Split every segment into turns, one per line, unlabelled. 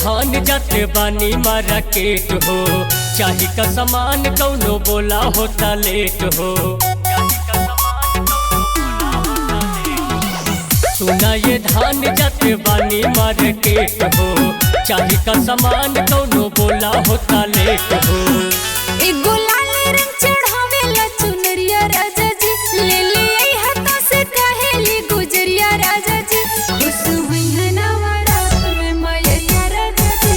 धान जाते बानी मार्केट हो, चाही का सामान कौनो बोला होता लेट हो। सुना ये धान जाते बानी मार्केट हो, चाही का सामान कौनो बोला होता लेट हो।
एगो लाल रंग चढ़ावेला चुनरिया राजा जी, ले ले हाथों से कहेली गुजरिया राजा जी। खुश हुई है नवरात में मैया राजा जी,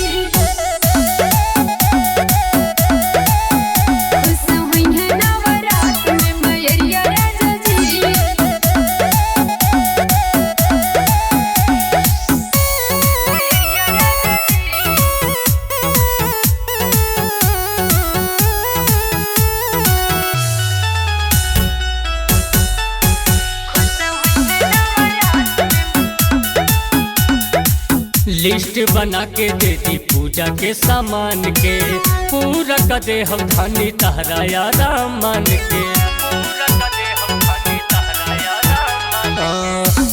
खुश हुई है नवरात में मैया राजा जी।
लिस्ट बना के दे दी पूजा के सामान के, पूरा कर दे हम धानी तहरा यारा मान के।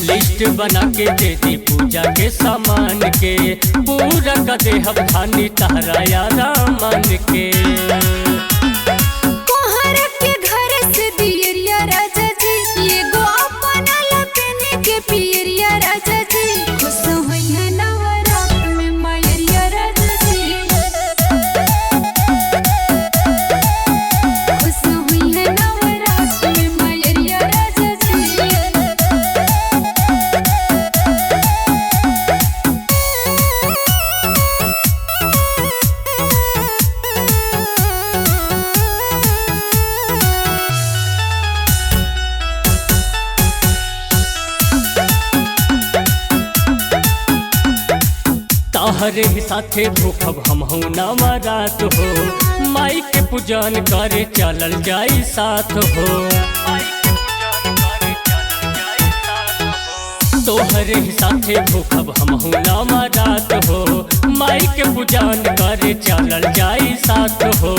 लिस्ट बना के दे दी पूजा के सामान के, पूरा कर दे हम धानी तहरा यारा मान के।
कोहर के घर से दियरिया राजा जी, ये गो अपना लपने के पियरिया राजा जी। खुश हुई है नवरात में मैया राजा जी, खुश हुई है नवरात में मैया राजा जी।
ताहरे ही साथे भूखब हम हूँ नवरात हो, माई के पूजन करे चलल जाई साथ हो। तोहरे ही साथे भूखब हम हूँ नवरात हो, माई के पूजन करे चलल जाई साथ हो।